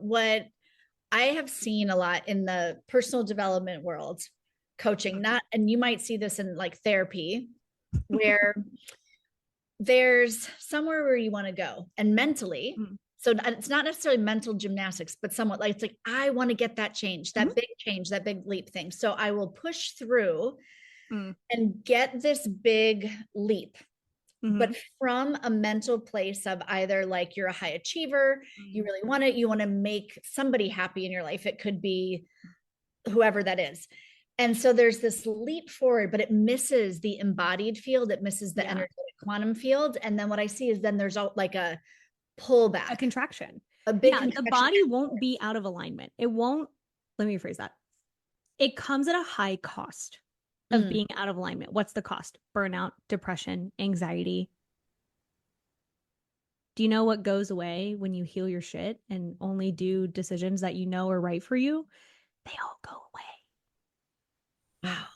what I have seen a lot in the personal development world, coaching, not, and you might see this in like therapy, where there's somewhere where you want to go and mentally. So it's not necessarily mental gymnastics, but somewhat like, it's like, I want to get that change, that big change, that big leap thing. So I will push through and get this big leap. But from a mental place of either like you're a high achiever, you really want it, you want to make somebody happy in your life. It could be whoever that is. And so there's this leap forward, but it misses the embodied field. It misses the energetic quantum field. And then what I see is then there's like a pullback, a contraction. A big contraction. The body won't be out of alignment. It won't, let me rephrase that. It comes at a high cost of being out of alignment. What's the cost? Burnout, depression, anxiety. Do you know what goes away when you heal your shit and only do decisions that you know are right for you? They all go away. Wow.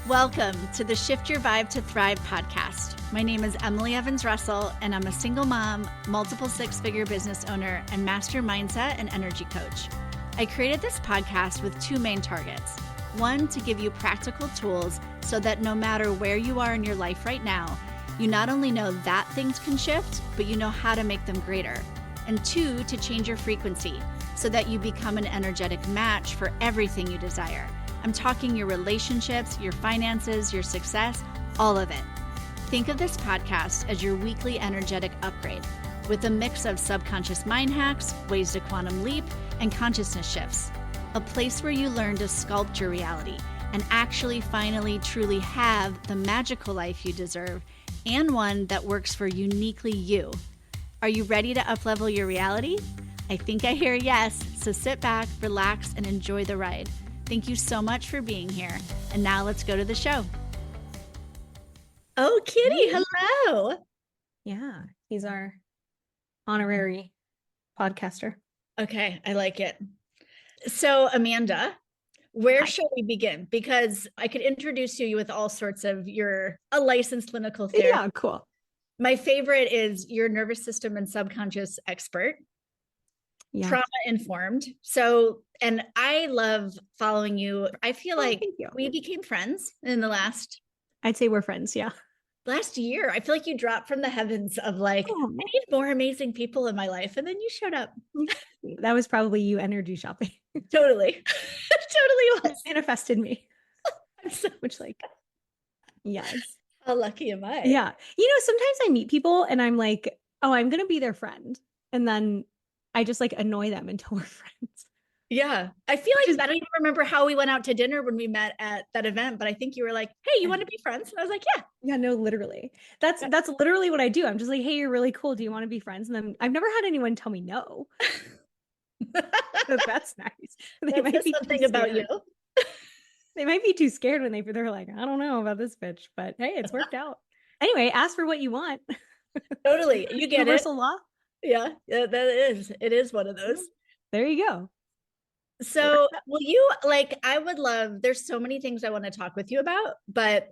Welcome to the Shift Your Vibe to Thrive podcast. My name is Emily Evans Russell, and I'm a single mom, multiple six-figure business owner, and master mindset and energy coach. I created this podcast with two main targets. One, to give you practical tools so that no matter where you are in your life right now, you not only know that things can shift, but you know how to make them greater. And two, to change your frequency so that you become an energetic match for everything you desire. I'm talking your relationships, your finances, your success, all of it. Think of this podcast as your weekly energetic upgrade with a mix of subconscious mind hacks, ways to quantum leap, and consciousness shifts. A place where you learn to sculpt your reality and actually finally truly have the magical life you deserve and one that works for uniquely you. Are you ready to uplevel your reality? I think I hear yes, so sit back, relax, and enjoy the ride. Thank you so much for being here. And now let's go to the show. Oh, Kitty, hello. Yeah, he's our honorary podcaster. Okay, I like it. So, Amanda, where shall we begin? Because I could introduce you with all sorts of, you're a licensed clinical therapist. Yeah, cool. My favorite is you're nervous system and subconscious expert. Yeah. Trauma informed. So, and I love following you. I feel like we became friends in the last, I'd say we're friends. Yeah. Last year. I feel like you dropped from the heavens of like, I need more amazing people in my life. And then you showed up. That was probably you energy shopping. Totally. Totally was. Manifested me. Which like, yes. How lucky am I? Yeah. You know, sometimes I meet people and I'm like, oh, I'm going to be their friend. And then I just like annoy them until we're friends. Yeah. I feel like I don't even remember how we went out to dinner when we met at that event, but I think you were like, hey, you want to be friends? And I was like, yeah. Yeah, no, literally. That's literally what I do. I'm just like, hey, you're really cool. Do you want to be friends? And then I've never had anyone tell me no. That's nice. They might be something about you. They might be too scared when they're like, I don't know about this bitch, but hey, it's worked out. Anyway, ask for what you want. Totally. You get Universal law. Yeah, it is one of those. There you go. So will you, like, I would love, there's so many things I want to talk with you about, but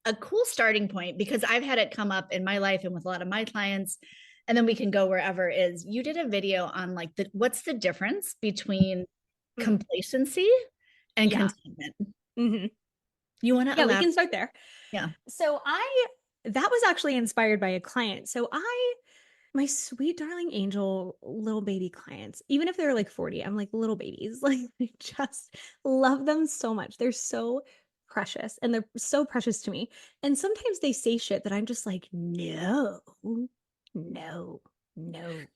a cool starting point, because I've had it come up in my life and with a lot of my clients, and then we can go wherever, is you did a video on like what's the difference between complacency and contentment. You want to we can start there. Yeah. So that was actually inspired by a client. So my sweet darling angel little baby clients, even if they're like 40, I'm like little babies, like I just love them so much. They're so precious and they're so precious to me. And sometimes they say shit that I'm just like, no,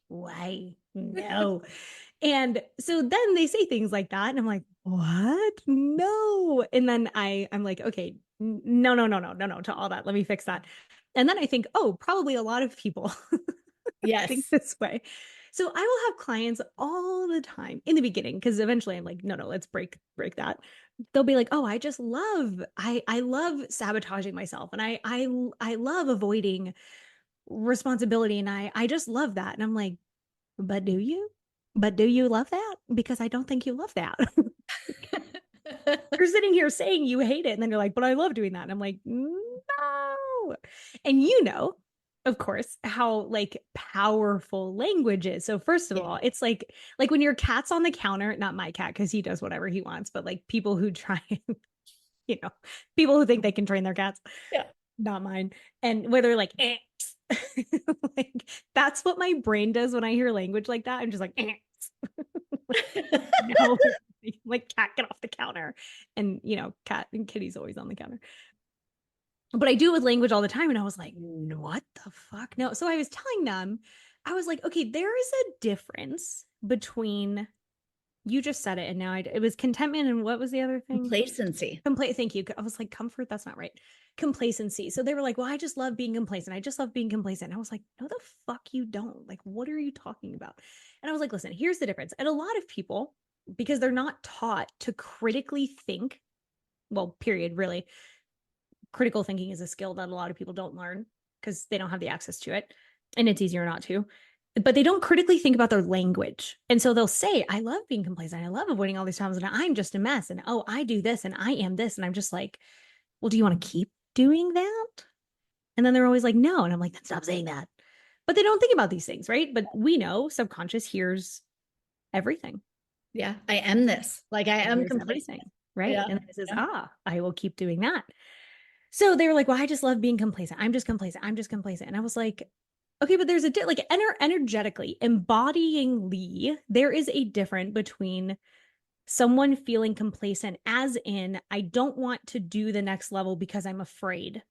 why? No. And so then they say things like that. And I'm like, what? No. And then I'm like, okay, no, to all that. Let me fix that. And then I think, oh, probably a lot of people think this way. So I will have clients all the time in the beginning, because eventually I'm like, no, let's break that. They'll be like, oh, I love sabotaging myself. And I love avoiding responsibility. And I just love that. And I'm like, but do you love that? Because I don't think you love that. You're sitting here saying you hate it. And then you're like, but I love doing that. And I'm like, no, And of course, how like powerful language is. So first of all, it's like when your cat's on the counter, not my cat because he does whatever he wants, but like people who try and, you know, people who think they can train their cats, Yeah. not mine. And where they're like, eh. Like that's what my brain does when I hear language like that. I'm just like, eh. No, like cat, get off the counter. And cat and kitty's always on the counter. But I do it with language all the time. And I was like, what the fuck? No. So I was telling them, I was like, okay, there is a difference between, you just said it. And now it was contentment. And what was the other thing? Complacency. Thank you. I was like, comfort. That's not right. Complacency. So they were like, well, I just love being complacent. I just love being complacent. And I was like, no, the fuck you don't. Like, what are you talking about? And I was like, listen, here's the difference. And a lot of people, because they're not taught to critically think, well, period, really, critical thinking is a skill that a lot of people don't learn because they don't have the access to it. And it's easier not to. But they don't critically think about their language. And so they'll say, I love being complacent. I love avoiding all these problems. And I'm just a mess. And oh, I do this and I am this. And I'm just like, well, do you want to keep doing that? And then they're always like, no. And I'm like, then stop saying that. But they don't think about these things, right? But we know subconscious hears everything. Yeah. I am this. Like I am Hears complacent. everything, right? Yeah. And it says, I will keep doing that. So they were like, well, I just love being complacent. I'm just complacent. I'm just complacent. And I was like, okay, but there's like energetically, embodyingly, there is a difference between someone feeling complacent, as in, I don't want to do the next level because I'm afraid,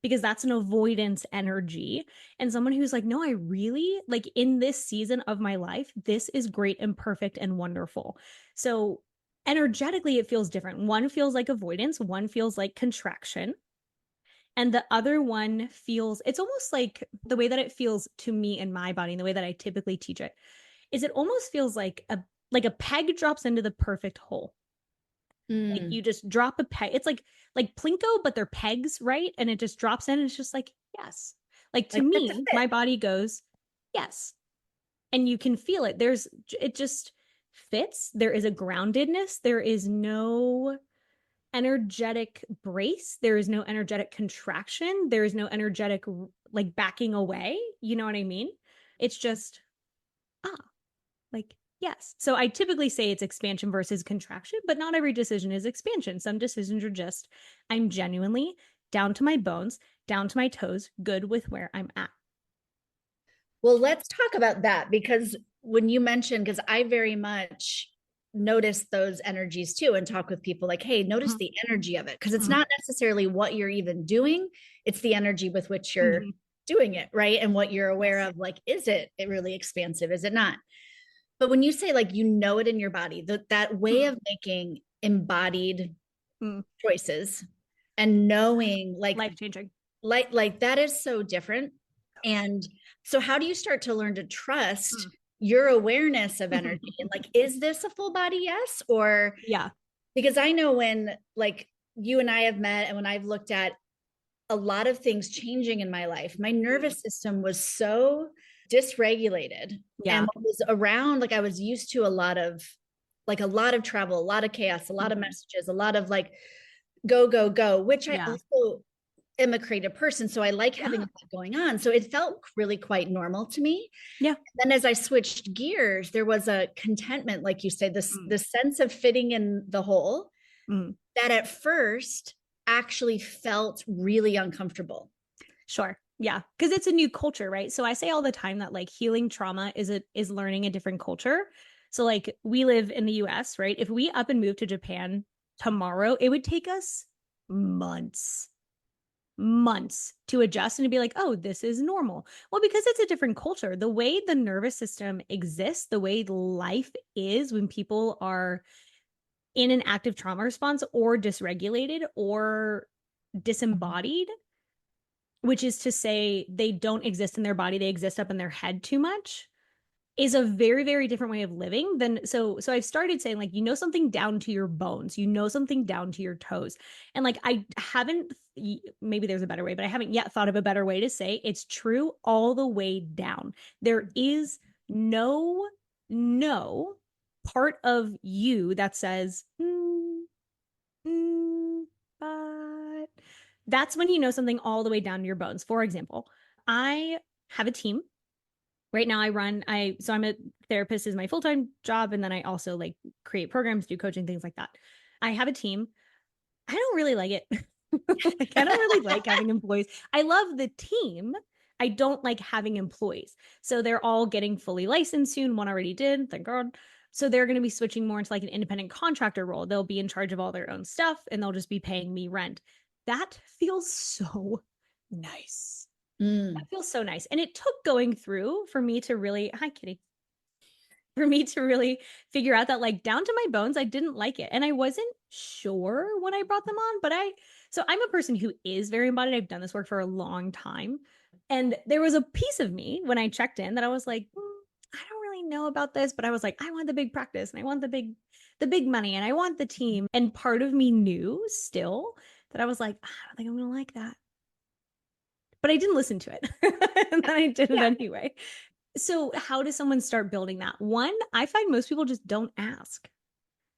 because that's an avoidance energy. And someone who's like, no, I really like in this season of my life, this is great and perfect and wonderful. So energetically, it feels different. One feels like avoidance, one feels like contraction. And the other one feels, it's almost like the way that it feels to me in my body and the way that I typically teach it is it almost feels like a peg drops into the perfect hole. Like you just drop a peg. It's like Plinko, but they're pegs, right? And it just drops in and it's just like, yes. Like to me, my body goes, yes. And you can feel it. It just fits. There is a groundedness. There is no energetic brace. There is no energetic contraction. There is no energetic like backing away. You know what I mean? It's just, like, yes. So I typically say it's expansion versus contraction, but not every decision is expansion. Some decisions are just, I'm genuinely down to my bones, down to my toes, good with where I'm at. Well, let's talk about that because when you mentioned, because I very much notice those energies too and talk with people like, hey, notice the energy of it. Because it's not necessarily what you're even doing, it's the energy with which you're doing it, right? And what you're aware of, like, is it really expansive? Is it not? But when you say like, it in your body, that way of making embodied choices and knowing like life-changing, like that is so different. And so how do you start to learn to trust your awareness of energy and like, is this a full body yes? Or because I know when like you and I have met and when I've looked at a lot of things changing in my life, my nervous system was so dysregulated. And what was around, like I was used to a lot of travel, a lot of chaos, a lot of messages, a lot of like go, which I also am a creative person. So I like having that going on. So it felt really quite normal to me. Yeah. Then as I switched gears, there was a contentment, like you said, the sense of fitting in the hole that at first actually felt really uncomfortable. Sure. Yeah. Because it's a new culture, right? So I say all the time that like healing trauma is learning a different culture. So like we live in the US, right? If we up and move to Japan tomorrow, it would take us months to adjust and to be like, oh, this is normal. Well, because it's a different culture. The way the nervous system exists, the way life is when people are in an active trauma response or dysregulated or disembodied, which is to say they don't exist in their body, they exist up in their head too much, is a very, very different way of living than so I've started saying like, something down to your bones, something down to your toes. And like I haven't, maybe there's a better way, but I haven't yet thought of a better way to say it's true all the way down. There is no part of you that says but That's when you know something all the way down to your bones. For example, I have a team. Right now I'm a therapist is my full-time job. And then I also like create programs, do coaching, things like that. I have a team. I don't really like it. Like, I don't really like having employees. I love the team. I don't like having employees. So they're all getting fully licensed soon. One already did, thank God. So they're going to be switching more into like an independent contractor role. They'll be in charge of all their own stuff and they'll just be paying me rent. That feels so nice. That feels so nice. And it took going through for me to really, hi, Kitty, for me to really figure out that like down to my bones, I didn't like it. And I wasn't sure when I brought them on, but so I'm a person who is very embodied. I've done this work for a long time. And there was a piece of me when I checked in that I was like, I don't really know about this, but I was like, I want the big practice and I want the big money and I want the team. And part of me knew still that I was like, I don't think I'm going to like that. But I didn't listen to it. And then I did it anyway. So how does someone start building that? One, I find most people just don't ask.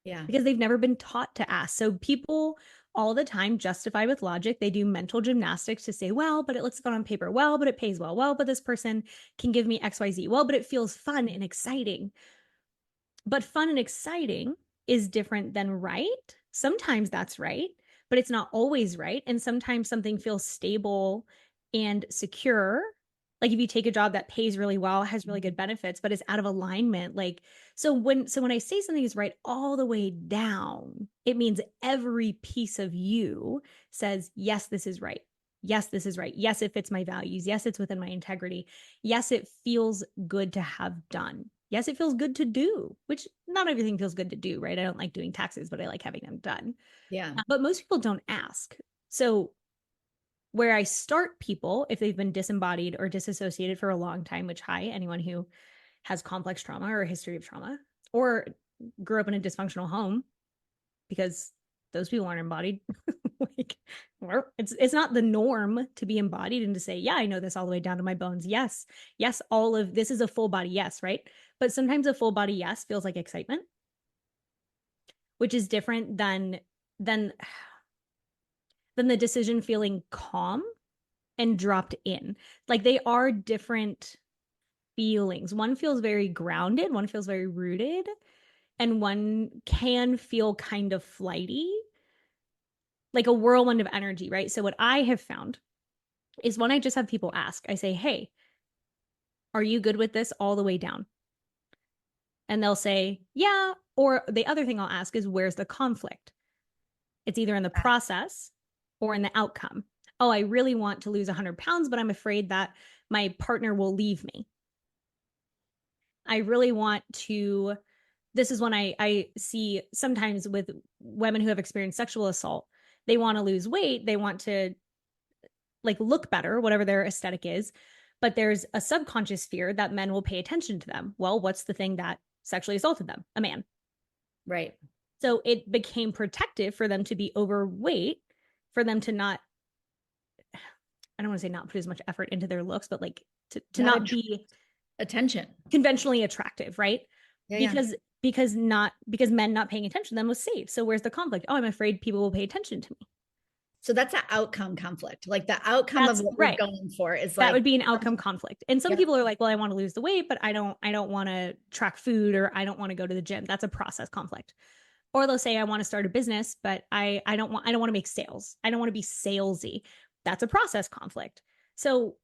Yeah. Because they've never been taught to ask. So people all the time justify with logic. They do mental gymnastics to say, well, but it looks good on paper. Well, but it pays well. Well, but this person can give me XYZ. Well, but it feels fun and exciting. But fun and exciting is different than right. Sometimes that's right, but it's not always right. And sometimes something feels stable and secure. Like if you take a job that pays really well, has really good benefits, but is out of alignment, like so when I say something is right all the way down, it means every piece of you says, yes, this is right. Yes, this is right. Yes, it fits my values. Yes, it's within my integrity. Yes, it feels good to have done. Yes, it feels good to do, which not everything feels good to do, right? I don't like doing taxes, but I like having them done. Yeah. But most people don't ask. So where I start people, if they've been disembodied or disassociated for a long time, which hi, anyone who has complex trauma or a history of trauma or grew up in a dysfunctional home, because those people aren't embodied. Like, it's not the norm to be embodied and to say, yeah, I know this all the way down to my bones. Yes, yes, all of this is a full body yes, right? But sometimes a full body yes feels like excitement, which is different than the decision feeling calm and dropped in. Like they are different feelings. One feels very grounded, one feels very rooted, and one can feel kind of flighty, like a whirlwind of energy, right? So what I have found is when I just have people ask, I say, hey, are you good with this all the way down? And they'll say, yeah. Or the other thing I'll ask is, where's the conflict? It's either in the process or in the outcome. Oh, I really want to lose 100 pounds, but I'm afraid that my partner will leave me. I really want to. This is when I see sometimes with women who have experienced sexual assault, they want to lose weight, they want to like look better, whatever their aesthetic is, but there's a subconscious fear that men will pay attention to them. Well, what's the thing that sexually assaulted them? A man. Right. So it became protective for them to be overweight, for them to not, I don't want to say not put as much effort into their looks, but like to not be attention conventionally attractive, right? Yeah, because men not paying attention to them was safe. So where's the conflict? Oh, I'm afraid people will pay attention to me. So that's an outcome conflict. Like the outcome of what we're going for is like that would be an outcome conflict. And some people are like, well, I want to lose the weight, but I don't want to track food or I don't want to go to the gym. That's a process conflict. Or they'll say, I want to start a business, but I don't want to make sales. I don't want to be salesy. That's a process conflict. So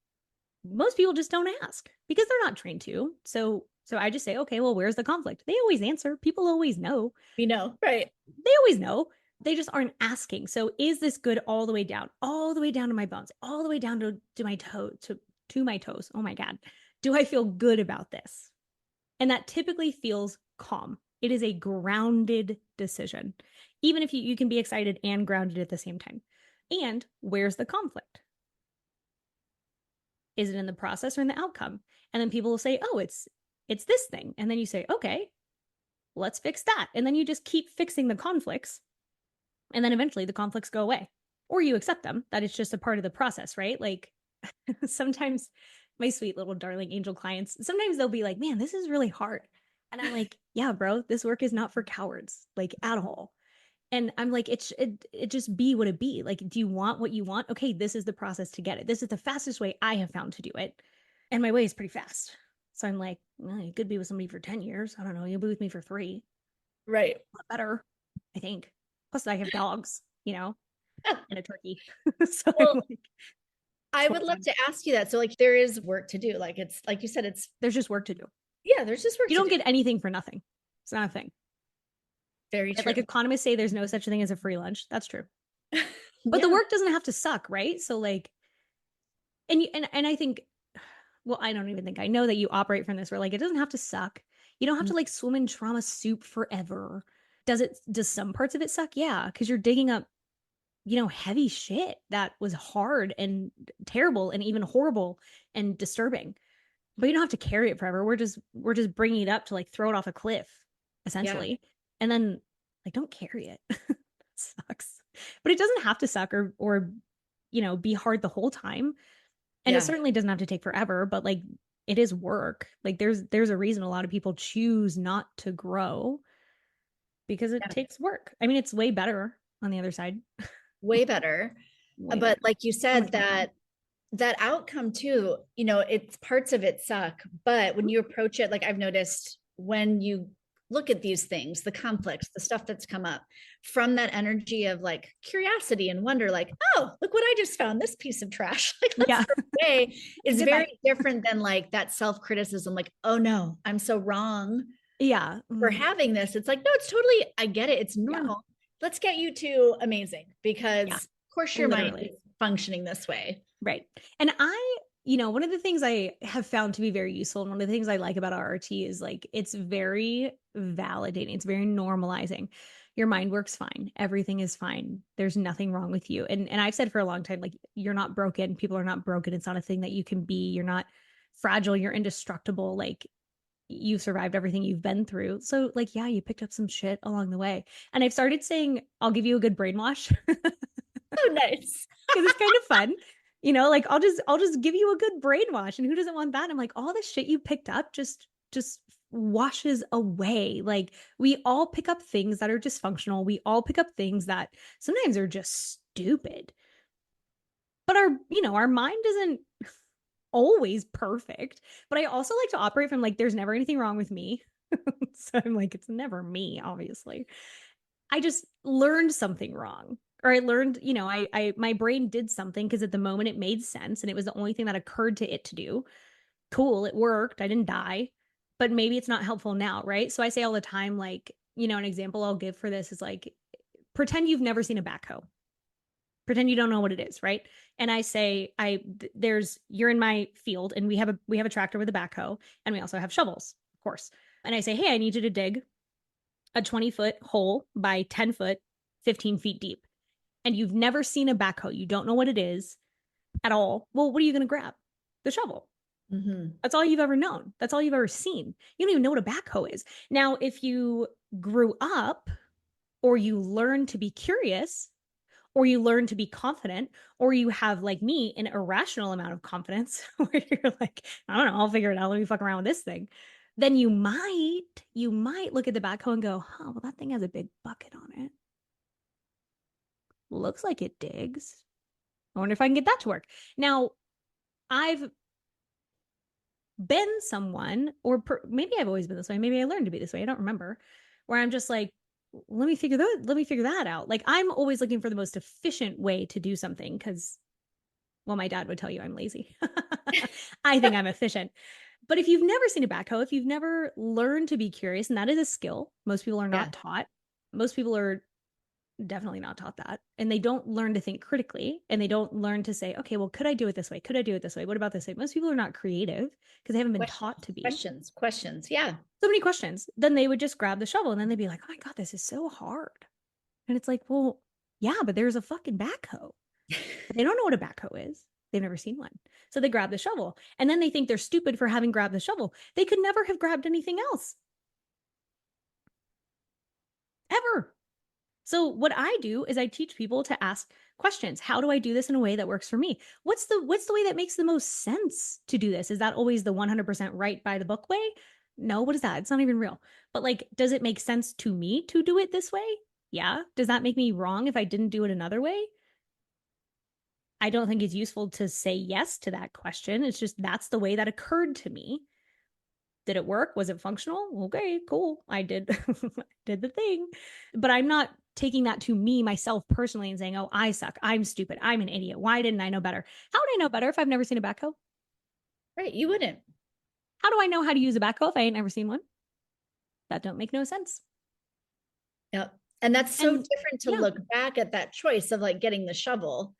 most people just don't ask because they're not trained to. So I just say, okay, well, where's the conflict? They always answer. People always know. We know, right? They always know. They just aren't asking. So is this good all the way down to my bones, all the way down to my toe, to my toes? Oh my God. Do I feel good about this? And that typically feels calm. It is a grounded decision. Even if you can be excited and grounded at the same time. And where's the conflict? Is it in the process or in the outcome? And then people will say, oh, it's this thing. And then you say, okay, let's fix that. And then you just keep fixing the conflicts. And then eventually the conflicts go away. Or you accept them, that it's just a part of the process, right? Like sometimes my sweet little darling angel clients, sometimes they'll be like, man, this is really hard. And I'm like, yeah, bro, this work is not for cowards, like at all. And I'm like, it just be what it be. Like, do you want what you want? Okay, this is the process to get it. This is the fastest way I have found to do it. And my way is pretty fast. So I'm like, well, you could be with somebody for 10 years. I don't know. You'll be with me for 3. Right. A lot better, I think. Plus, I have dogs, and a turkey. So I'm Well, like, I would love spoiled. to ask you that. So like there is work to do. Like it's like you said, it's There's just work to do. yeah, there's just work You to don't do. get anything for nothing. It's not a thing. Very Right? true. Like economists say there's no such thing as a free lunch. That's true. But the Yeah. work doesn't have to suck, right? So like, and I think, well, I don't even think I know that you operate from this where like it doesn't have to suck. You don't have to like swim in trauma soup forever. Does some parts of it suck? Yeah, because you're digging up, heavy shit that was hard and terrible and even horrible and disturbing. But you don't have to carry it forever. We're just bringing it up to like throw it off a cliff, Yeah. essentially, and then like don't carry it. That sucks. But it doesn't have to suck or be hard the whole time, and it Yeah. certainly doesn't have to take forever. But like it is work. Like there's a reason a lot of people choose not to grow because it Yeah. takes work. I mean, it's way better on the other side. Way better. Way But better. like you So said, much more fun. that outcome too, it's parts of it suck. But when you approach it, like I've noticed when you look at these things, the conflicts, the stuff that's come up from that energy of like curiosity and wonder, like, oh, look what I just found, this piece of trash. Like, let's Yeah. throw it away, is Goodbye. very different than like that self-criticism, like, oh no, I'm so wrong Yeah. for having this. It's like, no, it's totally, I get it. It's Yeah. normal. Let's get you to amazing because Yeah. of course your mind is Literally. functioning this way. Right. And one of the things I have found to be very useful and one of the things I like about RRT is like it's very validating. It's very normalizing. Your mind works fine. Everything is fine. There's nothing wrong with you. And I've said for a long time, like you're not broken. People are not broken. It's not a thing that you can be. You're not fragile. You're indestructible. Like you've survived everything you've been through. So like, yeah, you picked up some shit along the way. And I've started saying, I'll give you a good brainwash. Oh, nice. Because it's kind of fun. Like I'll just give you a good brainwash. And who doesn't want that? I'm like, all the shit you picked up just washes away. Like we all pick up things that are dysfunctional. We all pick up things that sometimes are just stupid. But our mind isn't always perfect. But I also like to operate from like there's never anything wrong with me. So I'm like, it's never me, obviously. I just learned something wrong. Or I learned, I my brain did something because at the moment it made sense and it was the only thing that occurred to it to do. Cool, it worked. I didn't die. But maybe it's not helpful now, right? So I say all the time, like, an example I'll give for this is like pretend you've never seen a backhoe. Pretend you don't know what it is, right? And I say, you're in my field and we have a tractor with a backhoe and we also have shovels, of course. And I say, hey, I need you to dig a 20-foot hole by 10 foot, 15 feet deep. And you've never seen a backhoe. You don't know what it is at all. Well, what are you going to grab? The shovel. Mm-hmm. That's all you've ever known. That's all you've ever seen. You don't even know what a backhoe is. Now, if you grew up or you learn to be curious or you learn to be confident or you have, like me, an irrational amount of confidence where you're like, I don't know, I'll figure it out. Let me fuck around with this thing. Then you might look at the backhoe and go, well, that thing has a big bucket on it. Looks like it digs. I wonder if I can get that to work. Now, I've been someone, or maybe I've always been this way. Maybe I learned to be this way. I don't remember. Where I'm just like, let me figure that out. Like I'm always looking for the most efficient way to do something because, well, my dad would tell you I'm lazy. I think I'm efficient. But if you've never seen a backhoe, if you've never learned to be curious, and that is a skill, most people are Yeah. not taught. Most people are definitely not taught that. And they don't learn to think critically and they don't learn to say, okay, well, could I do it this way? Could I do it this way? What about this way? Most people are not creative because they haven't been taught to be. Questions. Yeah. So many questions. Then they would just grab the shovel and then they'd be like, oh my God, this is so hard. And it's like, well, yeah, but there's a fucking backhoe. But they don't know what a backhoe is. They've never seen one. So they grab the shovel and then they think they're stupid for having grabbed the shovel. They could never have grabbed anything else. Ever. So what I do is I teach people to ask questions. How do I do this in a way that works for me? What's the way that makes the most sense to do this? Is that always the 100% right by the book way? No, what is that? It's not even real. But like, does it make sense to me to do it this way? Yeah. Does that make me wrong if I didn't do it another way? I don't think it's useful to say yes to that question. It's just that's the way that occurred to me. Did it work? Was it functional? Okay, cool. I did did the thing. But I'm not taking that to me myself personally and saying, "Oh, I suck. I'm stupid. I'm an idiot. Why didn't I know better?" How would I know better if I've never seen a backhoe? Right. You wouldn't. How do I know how to use a backhoe if I ain't never seen one? That don't make no sense. Yep. And that's so And different to yeah, look back at that choice of like getting the shovel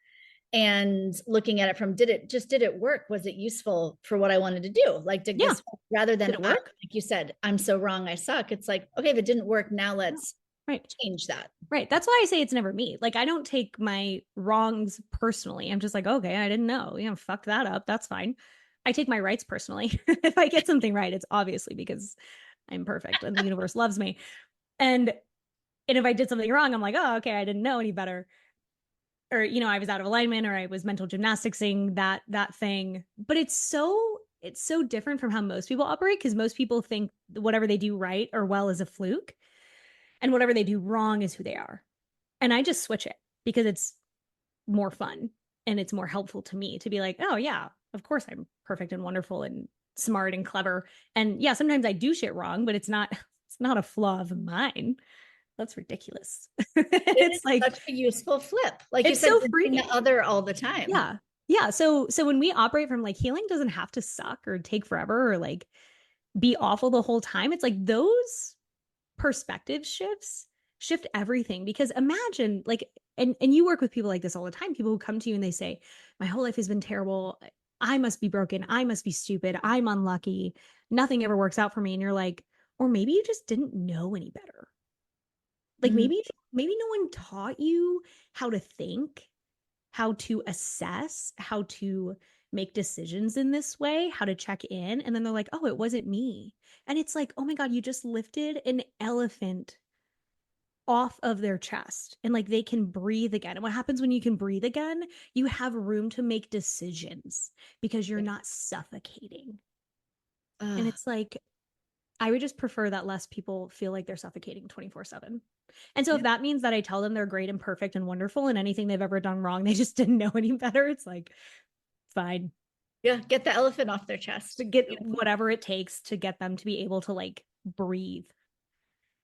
and looking at it from did it work? Was it useful for what I wanted to do? Like did yeah. this rather Did than it work? like you said, I'm so wrong, I suck. It's like, okay, if it didn't work, now No. let's Right. change that. Right. That's why I say it's never me. Like I don't take my wrongs personally. I'm just like, okay, I didn't know. Fuck that up. That's fine. I take my rights personally. If I get something right, it's obviously because I'm perfect and the universe loves me. And if I did something wrong, I'm like, oh, okay, I didn't know any better. Or, I was out of alignment or I was mental gymnasticsing that thing. But it's so different from how most people operate because most people think whatever they do right or well is a fluke and whatever they do wrong is who they are. And I just switch it because it's more fun and it's more helpful to me to be like, oh yeah, of course I'm perfect and wonderful and smart and clever. And yeah, sometimes I do shit wrong, but it's not a flaw of mine. That's ridiculous. It It's is like such a useful flip. Like you it's said, so you're doing the freeing. other all the time. Yeah. Yeah. So when we operate from like healing doesn't have to suck or take forever or like be awful the whole time. It's like those perspective shifts shift everything because imagine like and you work with people like this all the time, people who come to you and they say my whole life has been terrible, I must be broken, I must be stupid, I'm unlucky, nothing ever works out for me, and you're like, or maybe you just didn't know any better, like Mhm. maybe no one taught you how to think, how to assess, how to make decisions in this way, how to check in. And then they're like, oh, it wasn't me. And it's like, oh my God, you just lifted an elephant off of their chest and like they can breathe again. And what happens when you can breathe again? You have room to make decisions because you're not suffocating. And Ugh, it's like, I would just prefer that less people feel like they're suffocating 24/7. And so if yeah. that means that I tell them they're great and perfect and wonderful and anything they've ever done wrong, they just didn't know any better, it's like, fine. Yeah. Get the elephant off their chest. Get whatever it takes to get them to be able to like breathe.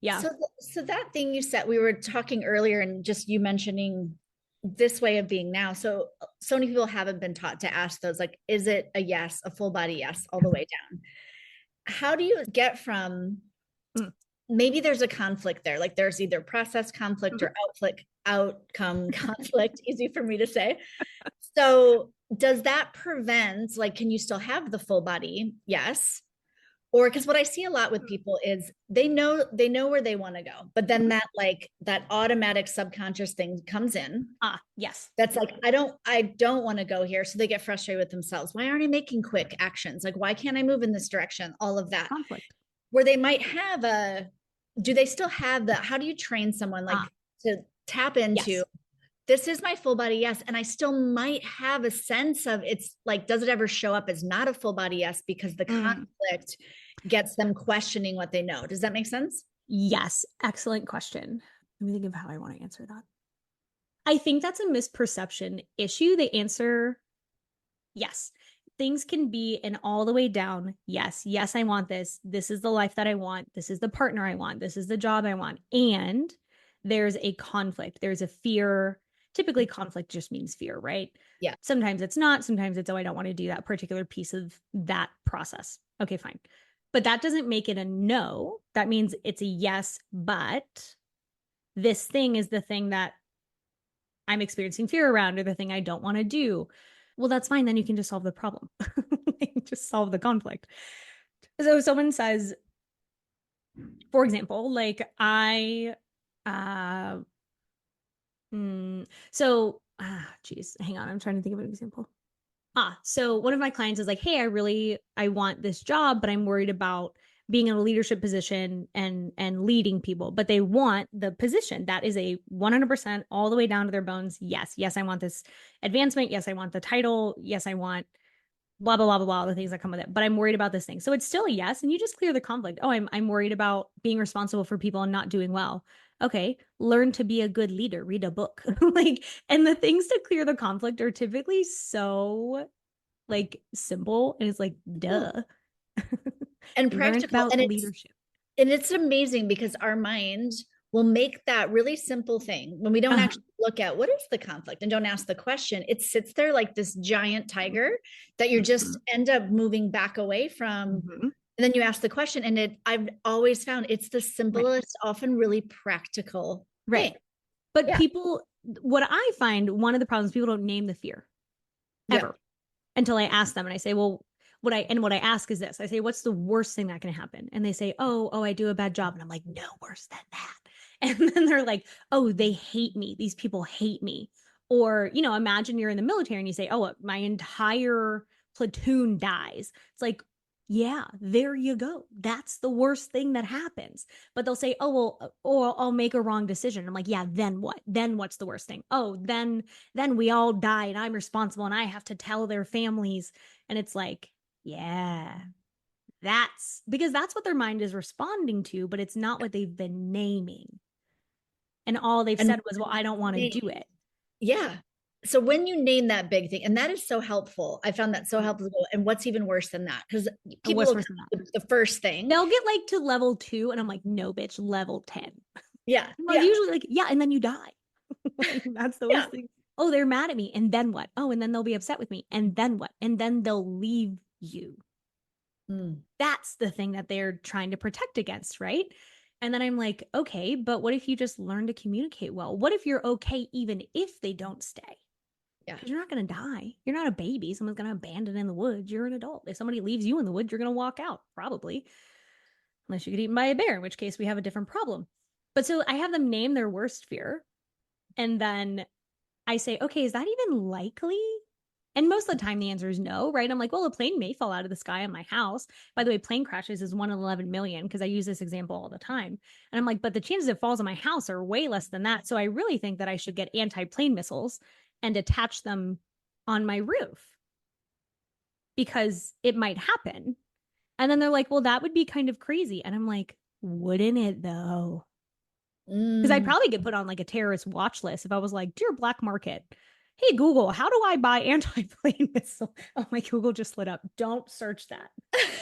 Yeah. So that thing you said, we were talking earlier, and just you mentioning this way of being now. So many people haven't been taught to ask those, like, is it a yes, a full body yes, all the way down? How do you get from Mm. maybe there's a conflict there, like there's either process conflict Mhm. or outcome conflict, easy for me to say. So does that prevent, like, can you still have the full body? Yes. Or because what I see a lot with people is they know where they want to go, but then Mhm. that automatic subconscious thing comes in. Ah, yes. That's like, I don't want to go here. So they get frustrated with themselves. Why aren't I making quick actions? Like, why can't I move in this direction? All of that. Conflict. Where they might have do they still have how do you train someone Ah, like to tap into, yes. this is my full body yes, and I still might have a sense of, it's like, does it ever show up as not a full body yes because the Mm. conflict gets them questioning what they know? Does that make sense? Yes. Excellent question. Let me think of how I want to answer that. I think that's a misperception issue. The answer, yes. Things can be an all the way down. Yes. Yes, I want this. This is the life that I want. This is the partner I want. This is the job I want. And there's a conflict. There's a fear. Typically, conflict just means fear, right? Yeah. Sometimes it's not. Sometimes it's, oh, I don't want to do that particular piece of that process. Okay, fine. But that doesn't make it a no. That means it's a yes, but this thing is the thing that I'm experiencing fear around or the thing I don't want to do. Well, that's fine. Then you can just solve the problem. Just solve the conflict. So if someone says, for example, like uh, geez, hang on. I'm trying to think of an example. So one of my clients is like, hey, I want this job, but I'm worried about being in a leadership position and leading people, but they want the position. That is a 100% all the way down to their bones. Yes, yes, I want this advancement. Yes, I want the title. Yes, I want blah blah blah blah blah, the things that come with it. But I'm worried about this thing. So it's still a yes, and you just clear the conflict. Oh, I'm worried about being responsible for people and not doing well. Okay, learn to be a good leader, read a book. Like, and the things to clear the conflict are typically so like simple. And it's like, Cool. duh. And Learn practical. about leadership. And it's amazing because our mind will make that really simple thing when we don't Uh-huh. actually look at what is the conflict and don't ask the question. It sits there like this giant tiger that you just Mhm. end up moving back away from. Mhm. And then you ask the question, and I've always found it's the Right. simplest, often really practical thing. Right. But Yeah. people, what I find one of the problems, people don't name the fear Yeah. ever until I ask them and I say, well, what I ask is this. I say, what's the worst thing that can happen? And they say, oh, I do a bad job. And I'm like, no worse than that. And then they're like, oh, they hate me. These people hate me. Or, imagine you're in the military and you say, oh, my entire platoon dies. It's like, yeah, there you go. That's the worst thing that happens. But they'll say, oh, well, or I'll make a wrong decision. I'm like, yeah, then what? Then what's the worst thing? Oh, then we all die and I'm responsible and I have to tell their families. And it's like, yeah, that's because that's what their mind is responding to, but it's not what they've been naming. And all they've And said was, well, I don't want to do it. yeah. So when you name that big thing, and that is so helpful, I found that so helpful. And what's even worse than that? Because people What's will worse come than that? up with the first thing. They'll get like to level 2, and I'm like, no, bitch, level 10. Yeah. Well, Yeah. usually like, yeah, and then you die. Like, that's the Yeah. worst thing. Oh, they're mad at me. And then what? Oh, and then they'll be upset with me. And then what? And then they'll leave you. Mm. That's the thing that they're trying to protect against, right? And then I'm like, okay, but what if you just learn to communicate well? What if you're okay even if they don't stay? Yeah. Because you're not going to die. You're not a baby. Someone's going to abandon in the woods. You're an adult. If somebody leaves you in the woods, you're going to walk out, probably. Unless you get eaten by a bear, in which case we have a different problem. But so I have them name their worst fear. And then I say, okay, is that even likely? And most of the time, the answer is no, right? I'm like, well, a plane may fall out of the sky on my house. By the way, plane crashes is 1 in 11 million because I use this example all the time. And I'm like, but the chances it falls on my house are way less than that. So I really think that I should get anti-plane missiles and attach them on my roof because it might happen. And then they're like, well, that would be kind of crazy. And I'm like, wouldn't it though? Because I'd Mm. probably get put on like a terrorist watch list if I was like, dear black market, hey Google, how do I buy anti-plane missile? Oh, my Google just lit up. Don't search that.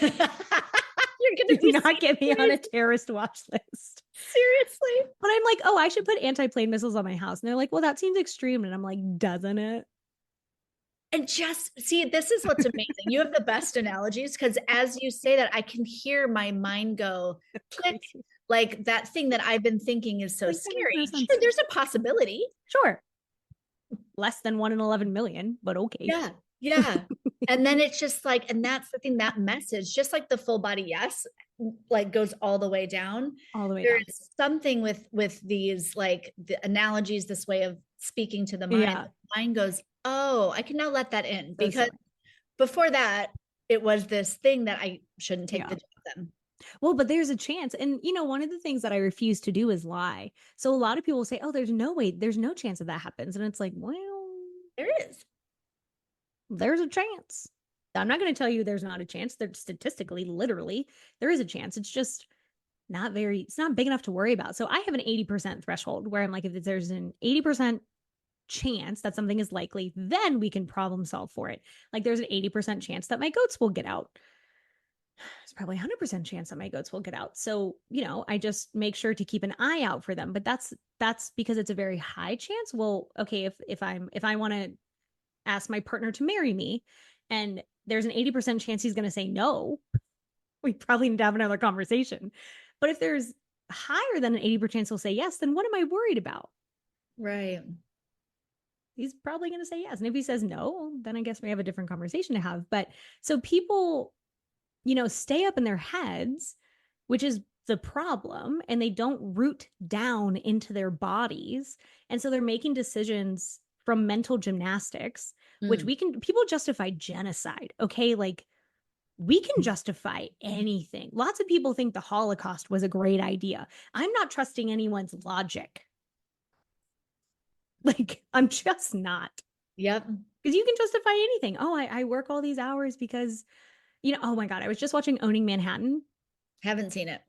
You're Do gonna be not get me on a terrorist watch list. seriously. But I'm like, oh, I should put anti-plane missiles on my house. And they're like, well, that seems extreme. And I'm like, doesn't it? And just see, this is what's amazing. You have the best analogies because as you say that, I can hear my mind go click. Crazy. Like that thing that I've been thinking is so Like, that makes scary. no Sure, sense. there's a possibility. Sure. Less than 1 in 11 million, but okay. Yeah. Yeah. And then it's just like, and that's the thing, that message, just like the full body yes, like goes all the way down. All the way There down. is something with these like the analogies, this way of speaking to the mind. Yeah. The mind goes, oh, I can now let that in So because silly. before that, it was this thing that I shouldn't take Yeah. the job then. Well, but there's a chance. And, one of the things that I refuse to do is lie. So a lot of people say, oh, there's no way, there's no chance that that happens. And it's like, well, There is. there's a chance. I'm not going to tell you there's not a chance. There's statistically, literally, there is a chance. It's just it's not big enough to worry about. So I have an 80% threshold where I'm like, if there's an 80% chance that something is likely, then we can problem solve for it. Like there's an 80% chance that my goats will get out. There's probably a 100% chance that my goats will get out. So, I just make sure to keep an eye out for them. But that's because it's a very high chance. Well, okay, if I want to ask my partner to marry me and there's an 80% chance he's going to say no, we probably need to have another conversation. But if there's higher than an 80% chance he'll say yes, then what am I worried about? Right. He's probably going to say yes. And if he says no, then I guess we have a different conversation to have. But so people, stay up in their heads, which is the problem, and they don't root down into their bodies. And so they're making decisions from mental gymnastics, which people justify genocide. Okay. Like we can justify anything. Lots of people think the Holocaust was a great idea. I'm not trusting anyone's logic. Like, I'm just not. Yep. Because you can justify anything. Oh, I work all these hours because, oh my God, I was just watching Owning Manhattan. Haven't seen it.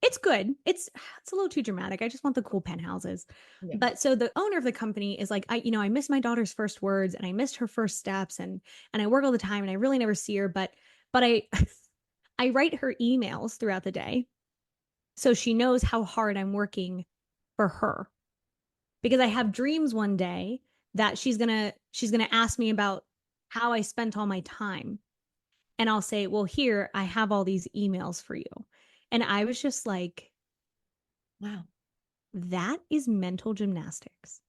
It's good. It's a little too dramatic. I just want the cool penthouses. Yeah. But so the owner of the company is like, I miss my daughter's first words and I missed her first steps and I work all the time and I really never see her, but I I write her emails throughout the day so she knows how hard I'm working for her. Because I have dreams one day that she's gonna ask me about how I spent all my time. And I'll say, well, here, I have all these emails for you. And I was just like, Wow. that is mental gymnastics.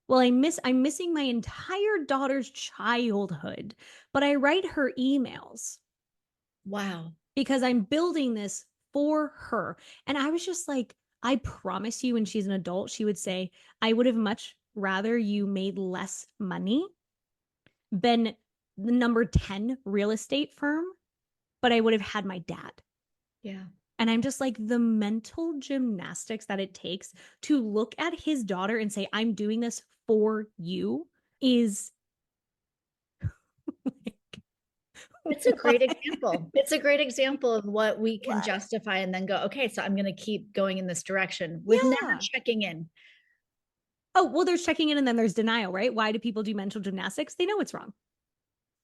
Well, I'm missing my entire daughter's childhood, but I write her emails Wow. because I'm building this for her. And I was just like, I promise you, when she's an adult, she would say, I would have much rather you made less money than the number 10 real estate firm, but I would have had my dad. Yeah. And I'm just like, the mental gymnastics that it takes to look at his daughter and say, I'm doing this for you is like, It's a great what? example. It's a great example of what we can What? justify and then go, okay, so I'm going to keep going in this direction with never Yeah. checking in. Oh, well, there's checking in and then there's denial, right? Why do people do mental gymnastics? They know it's wrong.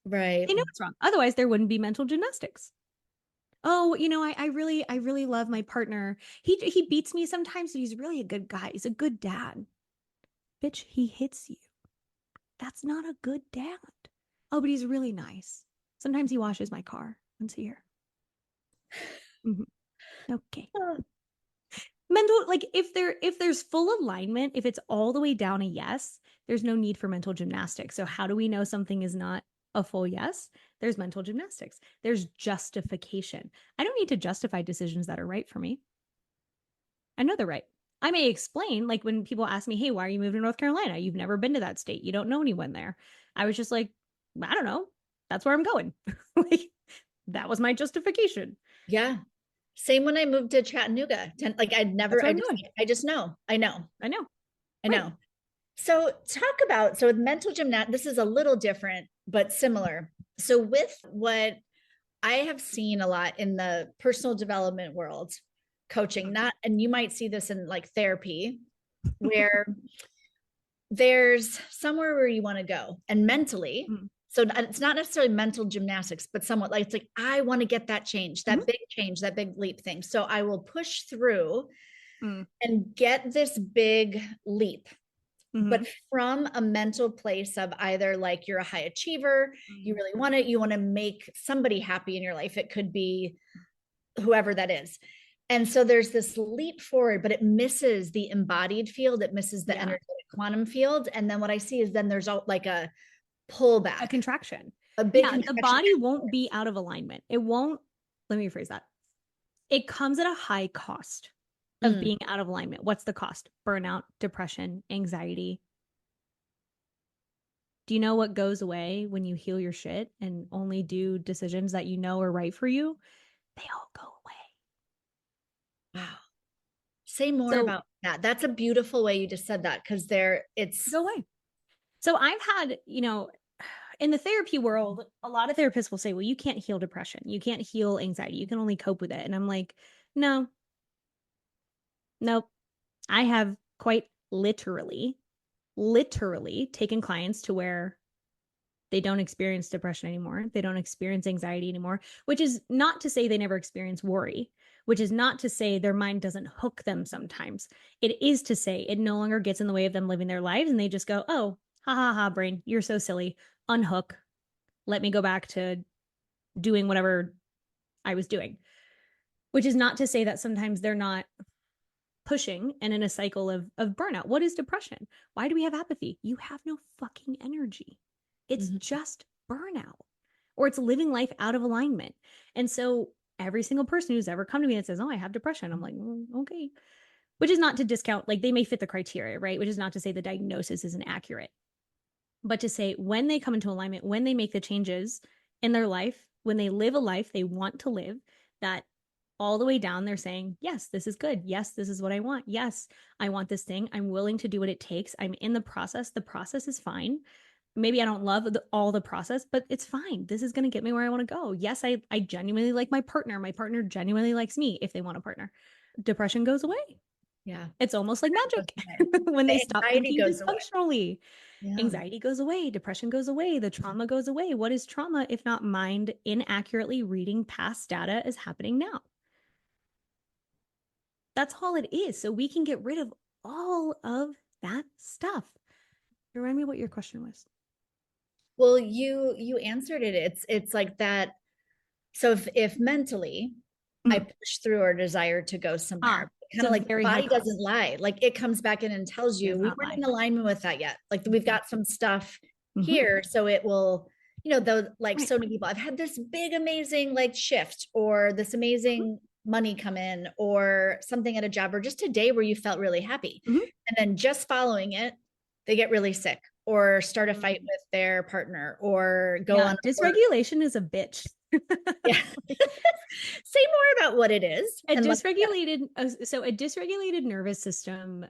Right. They know it's wrong. Otherwise, there wouldn't be mental gymnastics. Oh, I really love my partner. He beats me sometimes, but he's really a good guy. He's a good dad. Bitch, he hits you. That's not a good dad. Oh, but he's really nice. Sometimes he washes my car once a year. Mhm. Okay. Oh, Mental, like if there's full alignment, if it's all the way down a yes, there's no need for mental gymnastics. So how do we know something is not a full yes? There's mental gymnastics. There's justification. I don't need to justify decisions that are right for me. I know they're right. I may explain, like when people ask me, hey, why are you moving to North Carolina? You've never been to that state. You don't know anyone there. I was just like, I don't know. That's where I'm going. Like, that was my justification. yeah. Same when I moved to Chattanooga. Like I'd That's never, where I'm going. I just know. I know. I know. I Right. know. So talk about, so with mental gymnast, this is a little different, but similar. So with what I have seen a lot in the personal development world, coaching, not, and you might see this in like therapy, where there's somewhere where you want to go and mentally. Mm-hmm. So it's not necessarily mental gymnastics, but somewhat like it's like, I want to get that change, that big leap thing. So I will push through and get this big leap, Mm-hmm. but from a mental place of either like you're a high achiever, you really want it, you want to make somebody happy in your life. It could be whoever that is. And so there's this leap forward, but it misses the embodied field, it misses the Yeah. energetic quantum field. And then what I see is then there's like a pullback, A contraction. a big Yeah, the contraction. body won't be out of alignment. It won't, let me rephrase that. It comes at a high cost of being out of alignment. What's the cost? Burnout, depression, anxiety. Do you know what goes away when you heal your shit and only do decisions that you know are right for you? They all go away. Wow. Say more So about that. That's a beautiful way you just said that, because it's go away. So I've had, in the therapy world, a lot of therapists will say, well, you can't heal depression. You can't heal anxiety. You can only cope with it. And I'm like, no, nope. I have quite literally taken clients to where they don't experience depression anymore. They don't experience anxiety anymore, which is not to say they never experience worry, which is not to say their mind doesn't hook them sometimes. It is to say it no longer gets in the way of them living their lives. And they just go, oh, ha ha ha, brain, you're so silly. Unhook. Let me go back to doing whatever I was doing, which is not to say that sometimes they're not pushing and in a cycle of burnout. What is depression? Why do we have apathy? You have no fucking energy. It's just burnout, or it's living life out of alignment. And so every single person who's ever come to me and says, oh, I have depression, I'm like, okay. Which is not to discount, like they may fit the criteria, right? Which is not to say the diagnosis isn't accurate, but to say when they come into alignment, when they make the changes in their life, when they live a life they want to live, that all the way down, they're saying, yes, this is good. Yes, this is what I want. Yes, I want this thing. I'm willing to do what it takes. I'm in the process. The process is fine. Maybe I don't love all the process, but it's fine. This is going to get me where I want to go. Yes, I genuinely like my partner. My partner genuinely likes me if they want a partner. depression goes away. Yeah. It's almost like magic Okay. when they The stop anxiety thinking goes away. dysfunctionally. Yeah. Anxiety goes away, depression goes away, the trauma goes away. What is trauma if not mind inaccurately reading past data is happening now? That's all it is. So we can get rid of all of that stuff. Remind me what your question was. Well, you answered it. It's like that. So if mentally I Mhm. push through our desire to go Ah, somewhere, it's kind a of like the very high body doesn't cost. lie. Like it comes back in and tells It you does we not weren't lie. in alignment with that yet. Like we've Mhm. got some stuff Mhm. here. So it will, though like Right. so many people, I've had this big, amazing like shift or this Mhm. amazing money come in or something at a job or just a day where you felt really happy. Mhm. And then just following it, they get really sick or start a fight Mhm. with their partner or go Yeah, on a work. dysregulation is a bitch. Yeah. Say more about what it is A and like dysregulated, so a dysregulated nervous system,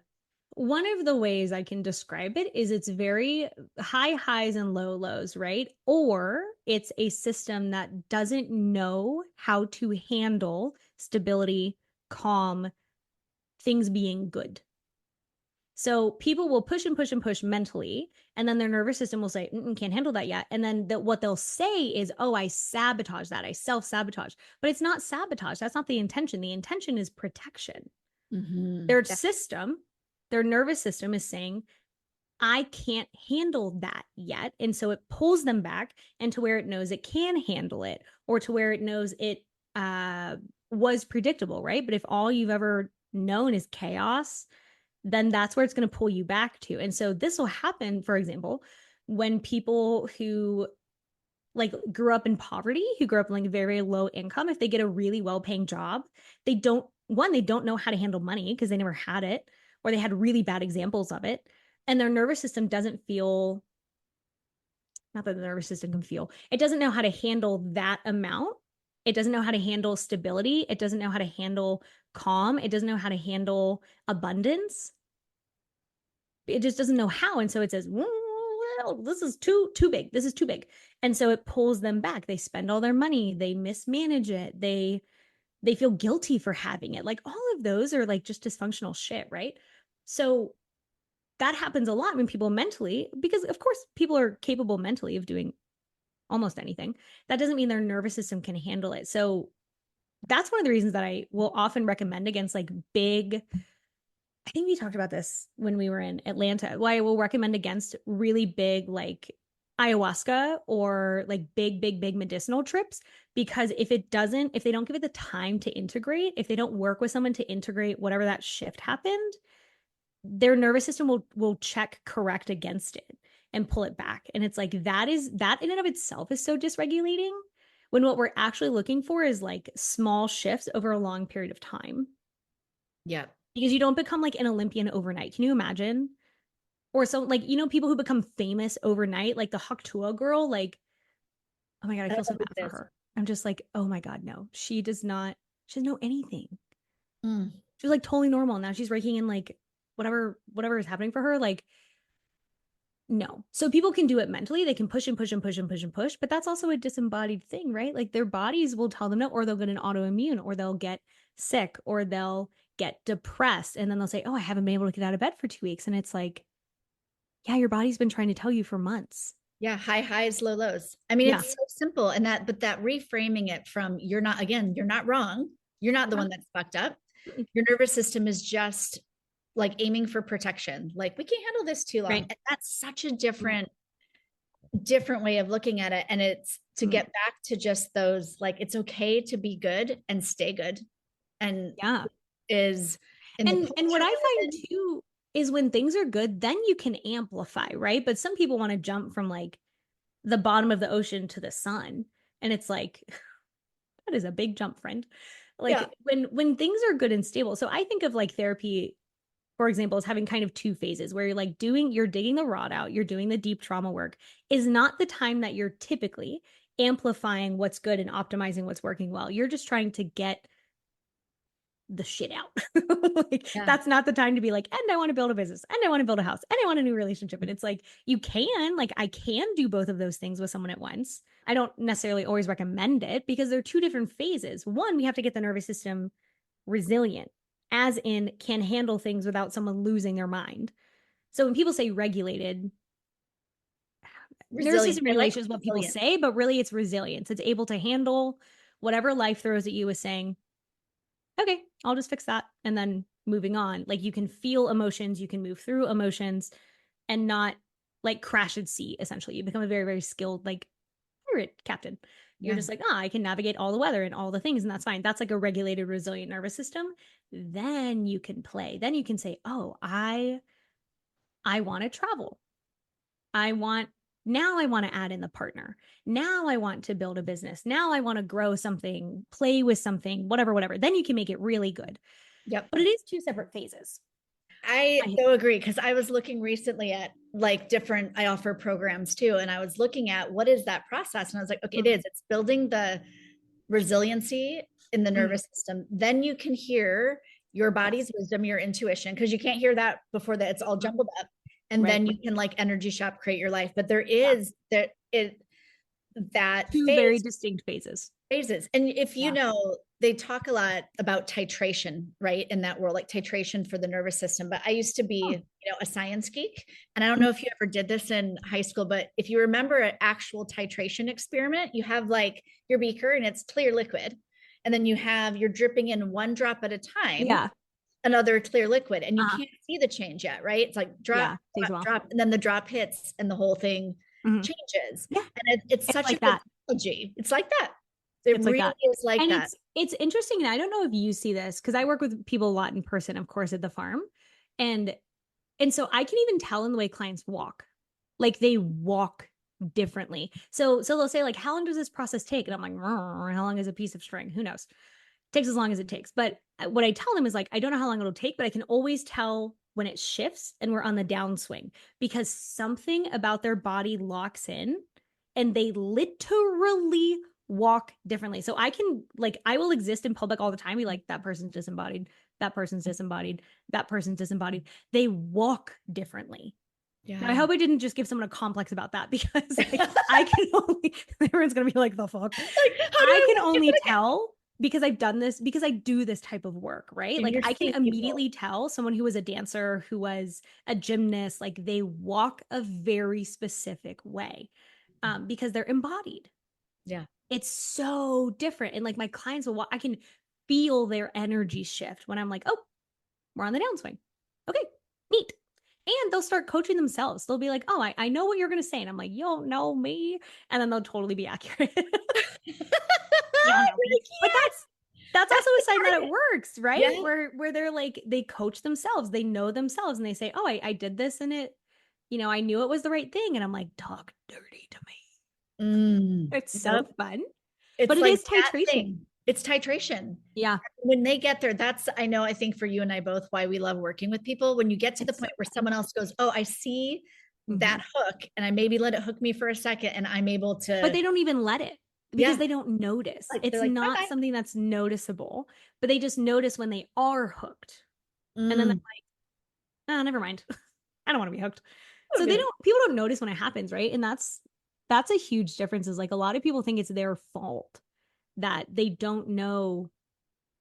one of the ways I can describe it is it's very high highs and low lows, right? Or it's a system that doesn't know how to handle stability, calm, things being good. So people will push and push and push mentally, and then their nervous system will say, can't handle that yet. And then what they'll say is, oh, I sabotage that. I self-sabotage. But it's not sabotage. That's not the intention. The intention is protection. Mhm. Their system, their nervous system is saying, I can't handle that yet. And so it pulls them back into where it knows it can handle it or to where it knows it uh, was predictable, right? But if all you've ever known is chaos, then that's where it's going to pull you back to. And so this will happen, for example, when people who like grew up in poverty, who grew up in like very low income, if they get a really well-paying job, they don't know how to handle money because they never had it, or they had really bad examples of it. And their nervous system doesn't feel, not that the nervous system can feel, it doesn't know how to handle that amount. It doesn't know how to handle stability. It doesn't know how to handle calm. It doesn't know how to handle abundance. It just doesn't know how. And so it says, well, this is too big. This is too big. And so it pulls them back. They spend all their money, they mismanage it, they feel guilty for having it. Like all of those are like just dysfunctional shit, right? So that happens a lot when people mentally, because of course people are capable mentally of doing almost anything. That doesn't mean their nervous system can handle it. So that's one of the reasons that I will often recommend against like big, I think we talked about this when we were in Atlanta. Why I will recommend against really big, like ayahuasca or like big medicinal trips, because if they don't give it the time to integrate, if they don't work with someone to integrate whatever that shift happened, their nervous system will check correct against it and pull it back. And it's like that in and of itself is so dysregulating when what we're actually looking for is like small shifts over a long period of time Yeah. because you don't become like an Olympian overnight. Can you imagine? Or so like people who become famous overnight, like the Haktua girl, like oh my god, I I feel don't so know who bad it for is. her. I'm just like, oh my god, no. She doesn't know anything. Mm. She was like totally normal. Now she's raking in like whatever is happening for her. Like, no. So people can do it mentally. They can push and push and push and push and push, but that's also a disembodied thing, right? Like their bodies will tell them no, or they'll get an autoimmune, or they'll get sick, or they'll get depressed. And then they'll say, oh, I haven't been able to get out of bed for 2 weeks. And it's like, yeah, your body's been trying to tell you for months. Yeah, high highs, low lows. I mean, Yeah. it's so simple. And but that reframing it from you're not, again, you're not wrong. You're not the Yeah. one that's fucked up. Your nervous system is just like aiming for protection. Like we can't handle this too long. Right. And that's such a different way of looking at it. And it's to Mhm. get back to just those, like, it's okay to be good and stay good. And Yeah. is in the And what culture I we find live in. too is when things are good, then you can amplify, right? But some people want to jump from like the bottom of the ocean to the sun. And it's like, that is a big jump, friend. Yeah. Like when things are good and stable. So I think of like therapy, for example, as having kind of two phases where you're digging the rod out, you're doing the deep trauma work, is not the time that you're typically amplifying what's good and optimizing what's working well. You're just trying to get the shit out. Like Yeah. that's not the time to be like, and I want to build a business, and I want to build a house, and I want a new relationship. And it's like you can, like I can do both of those things with someone at once. I don't necessarily always recommend it because they're two different phases. One, we have to get the nervous system resilient. as in can handle things without someone losing their mind. So when people say regulated, nervous Resilient. system I like regulation is what people resilient. say, but really it's resilience. It's able to handle whatever life throws at you as saying, okay, I'll just fix that. And then moving on. Like you can feel emotions, you can move through emotions and not like crash at sea, essentially. You become a very, very skilled, like pirate captain. You're Yeah. just like, I can navigate all the weather and all the things, and that's fine. That's like a regulated, resilient nervous system. Then you can play. Then you can say, oh, I want to travel. I want Now I want to add in the partner. Now I want to build a business. Now I want to grow something, play with something, whatever, whatever. Then you can make it really good. Yep. But it is two separate phases. I I so agree because I was looking recently at like different, I offer programs too. And I was looking at what is that process? And I was like, okay, it's building the resiliency in the Mhm. nervous system. Then you can hear your Yes. body's wisdom, your intuition, because you can't hear that before that. It's all Mhm. jumbled up. And Right. then you can like energy shop, create your life. But there Yeah. is that Two very phase distinct phases. phases. And if you Yeah. know, they talk a lot about titration, right? In that world, like titration for the nervous system. But I used to Oh. be, a science geek. And I don't Mhm. know if you ever did this in high school, but if you remember an actual titration experiment, you have like your beaker and it's clear liquid. And then you're dripping in one drop at a time, Yeah. another clear liquid, and you Uh-huh. can't see the change yet, right? It's like drop, Yeah. Takes a drop, while. drop, and then the drop hits and the whole thing Mhm. changes. Yeah. And it's It's such a like good that. analogy. It's like that. It It's like really that. is like And that. it's interesting. And I don't know if you see this because I work with people a lot in person, of course, at the farm. And so I can even tell in the way clients walk. Like they walk differently. So they'll say, like, how long does this process take? And I'm like, how long is a piece of string? Who knows? Takes as long as it takes. But what I tell them is like, I don't know how long it'll take, but I can always tell when it shifts and we're on the downswing because something about their body locks in and they literally walk differently. So I can like I will exist in public all the time, be like, that person's disembodied, that person's disembodied, that person's disembodied. They walk differently. Now, I Yeah. hope I didn't just give someone a complex about that because like I can only everyone's gonna be like the fuck. Like, how do I I can walk only it again? tell because I've done this because I do this type of work, right? And Like you're I can seeing people. immediately tell someone who was a dancer, who was a gymnast, like they walk a very specific way because they're embodied. Yeah. It's so different. And like my clients will walk, I can feel their energy shift when I'm like, oh, we're on the downswing. Okay, neat. And they'll start coaching themselves. They'll be like, oh, I know what you're going to say. And I'm like, you don't know me. And then they'll totally be accurate. You don't know You're me. like, But yes, that's that's also a the sign that it target. works, right? Yeah. Where they're like, they coach themselves, they know themselves, and they say, oh, I did this and it, I knew it was the right thing. And I'm like, talk dirty to me. It's so Yep. fun. But It's it like is that titration. thing. It's titration. Yeah. When they get there, I know, I think for you and I both, why we love working with people. When you get to the It's so point where fun. someone else goes, oh, I see Mm-hmm. that hook, and I maybe let it hook me for a second, and I'm able But to, they don't even let it because yeah, they don't notice. like they're It's like, bye not bye. something that's noticeable, but they just notice when they are hooked. And then they're Mm, like, oh, never mind. I don't want to be hooked. So okay. people don't notice when it happens, right? And that's a huge difference is like a lot of people think it's their fault that they don't know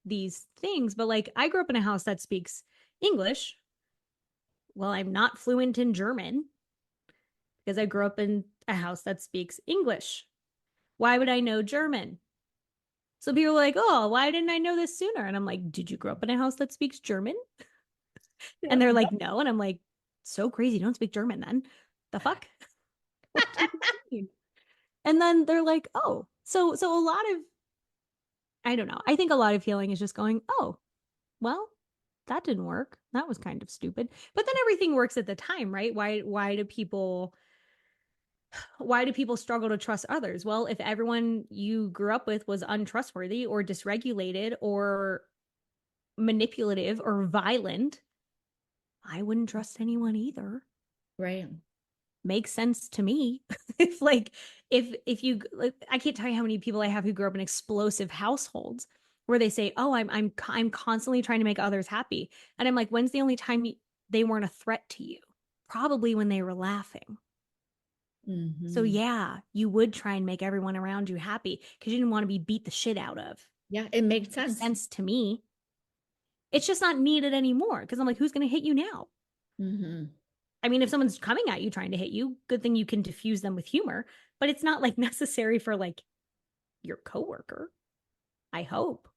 these things. But like I grew up in a house that speaks English. Well, I'm not fluent in German because I grew up in a house that speaks English. Why would I know German? So people are like, oh, why didn't I know this sooner? And I'm like, did you grow up in a house that speaks German? Yeah. And they're like, no. And I'm like, so crazy. Don't speak German then. The fuck? What do you mean? And then they're like, oh, so a lot of, I don't know. I think a lot of healing is just going, oh, well, that didn't work. That was kind of stupid. But then everything works at the time, right? Why do people struggle to trust others? Well, if everyone you grew up with was untrustworthy or dysregulated or manipulative or violent, I wouldn't trust anyone either. Right. Makes sense to me. if like if you like, I can't tell you how many people I have who grew up in explosive households where they say, "Oh, I'm constantly trying to make others happy." And I'm like, "When's the only time they weren't a threat to you?" Probably when they were laughing. So Hmm. yeah, you would try and make everyone around you happy because you didn't want to be beat the shit out of. Yeah, it makes Makes sense. sense to me. it's just not needed anymore. Because I'm like, who's going to hit you now? Mm-hmm. I mean, if someone's coming at you trying to hit you, good thing you can diffuse them with humor, but it's not like necessary for like your coworker. I hope.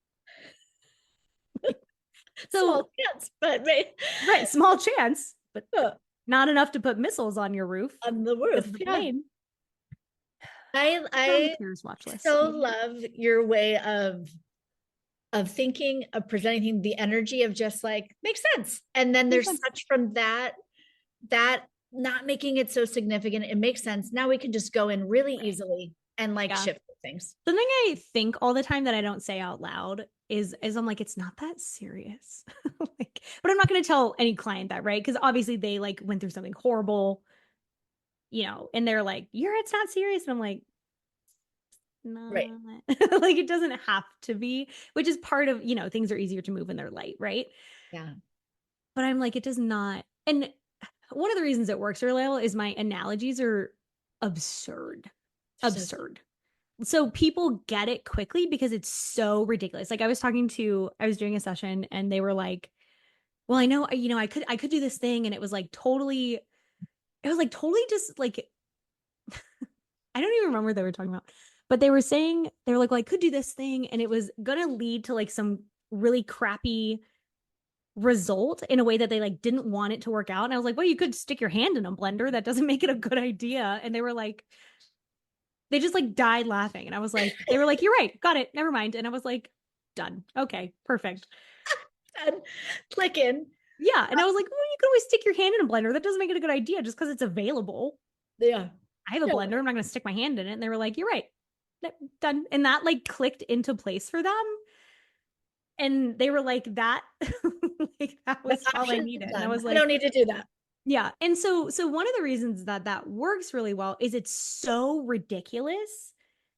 So, Small chance, but right, small chance, but not enough to put missiles on your roof on the with roof. the Yeah. plane. On the I Clear's watch list. so love your way of thinking, of presenting the energy of just like makes sense. And then Makes there's sense. such from that not making it so significant. It makes sense. Now we can just go in really easily and like Yeah. shift things. Something I think all the time that I don't say out loud is I'm like, it's not that serious. Like, but I'm not going to tell any client that, right? Because obviously they like went through something horrible, and they're like, it's not serious. And I'm like, not Right. like it doesn't have to be, which is part of, things are easier to move when they're light, right? Yeah. But I'm like, it does not. And one of the reasons it works really well is my analogies are absurd. So Absurd. So people get it quickly because it's so ridiculous. Like I was doing a session and they were like, well, I know, I could do this thing. And it was like totally just like, I don't even remember what they were talking about, but they were like, well, I could do this thing. And it was going to lead to like some really crappy result in a way that they like didn't want it to work out. And I was like, well, you could stick your hand in a blender. That doesn't make it a good idea. And they were like, they just like died laughing. And I was like, they were like, you're right. Got it. Never mind. And I was like, done. Okay, perfect. click in. Yeah. And I was like, well, you could always stick your hand in a blender. That doesn't make it a good idea just because it's available. Yeah. I have a blender. I'm not going to stick my hand in it. And they were like, you're right. Done. And that like clicked into place for them. And they were like, that, like, that was all I needed. And I was I like, don't need to do that. yeah. And so one of the reasons that works really well is it's so ridiculous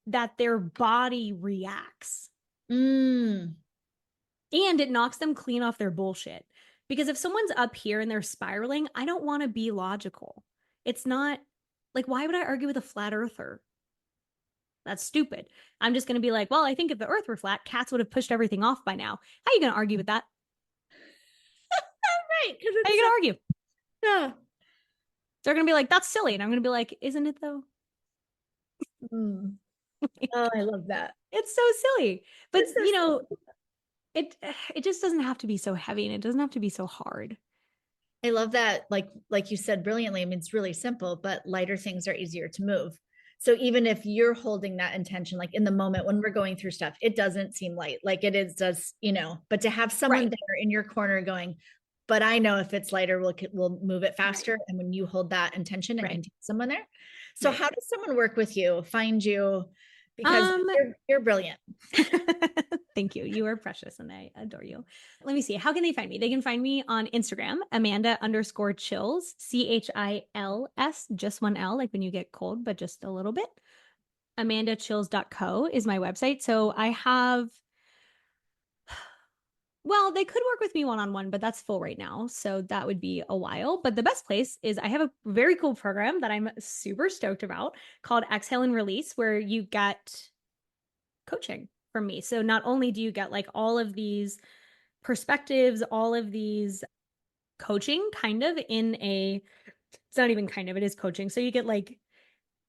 that their body reacts. Mm. And it knocks them clean off their bullshit. Because if someone's up here and they're spiraling, I don't want to be logical. It's not like, why would I argue with a flat earther? That's stupid. I'm just going to be like, well, I think if the earth were flat, cats would have pushed everything off by now. How are you going to argue with that? Right. How are you going to argue? Yeah. They're going to be like, that's silly. And I'm going to be like, isn't it though? Mm. Oh, I love that. It's so silly. But, It's so silly. it just doesn't have to be so heavy and it doesn't have to be so hard. I love that. Like you said brilliantly. I mean, it's really simple, but lighter things are easier to move. So even if you're holding that intention, like in the moment when we're going through stuff, it doesn't seem light. Like it is just, but to have someone Right. there in your corner going, but I know if it's lighter, we'll move it faster. Right. And when you hold that intention and Right. can take someone there. So how does someone work with you, find you? Because you're brilliant. Thank you. You are precious and I adore you. Let me see. How can they find me? They can find me on Instagram, Amanda_Chills, CHILS, just one L, like when you get cold, but just a little bit. AmandaChills.co is my website. So I have, well, they could work with me one-on-one, but that's full right now. So that would be a while. But the best place is I have a very cool program that I'm super stoked about called Exhale and Release, where you get coaching from me. So not only do you get like all of these perspectives, all of these coaching kind of it's not even kind of, it is coaching. So you get like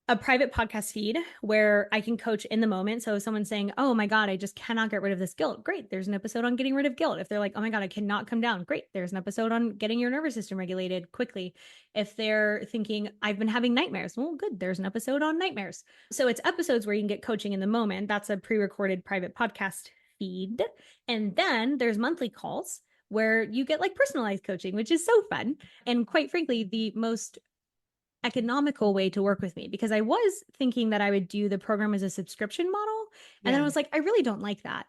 a private podcast feed where I can coach in the moment. So if someone's saying, oh my God, I just cannot get rid of this guilt. Great. There's an episode on getting rid of guilt. If they're like, oh my God, I cannot come down. Great. There's an episode on getting your nervous system regulated quickly. If they're thinking, I've been having nightmares. Well, good. There's an episode on nightmares. So it's episodes where you can get coaching in the moment. That's a pre-recorded private podcast feed. And then there's monthly calls where you get like personalized coaching, which is so fun. And quite frankly, the most economical way to work with me, because I was thinking that I would do the program as a subscription model. And then I was like, I really don't like that.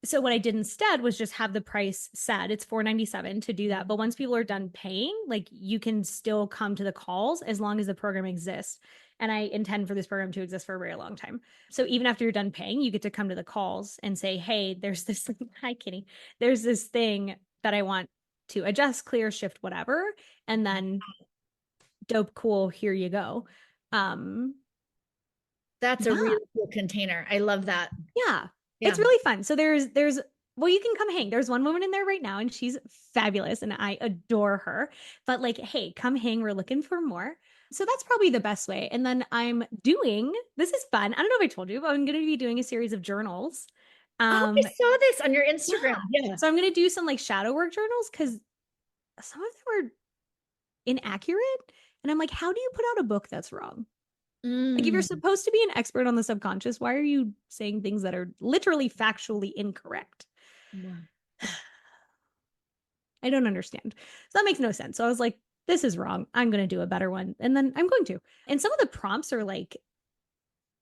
So what I did instead was just have the price set. It's $497 to do that. But once people are done paying, like you can still come to the calls as long as the program exists. And I intend for this program to exist for a very long time. So even after you're done paying, you get to come to the calls and say, hey, there's this, hi, Kitty, there's this thing that I want to adjust, clear, shift, whatever. And then dope, cool, here you go. That's a really cool container. I love that. Yeah. It's really fun. So there's Well, you can come hang. There's one woman in there right now and she's fabulous and I adore her. But like, hey, come hang. We're looking for more. So that's probably the best way. And then this is fun. I don't know if I told you, but I'm going to be doing a series of journals. Oh, I saw this on your Instagram. Yeah. So I'm going to do some like shadow work journals because some of them are inaccurate. And I'm like, how do you put out a book that's wrong? Like, if you're supposed to be an expert on the subconscious, why are you saying things that are literally factually incorrect? Yeah. I don't understand. So that makes no sense. So I was like, this is wrong. I'm going to do a better one. And then I'm going to. And some of the prompts are like,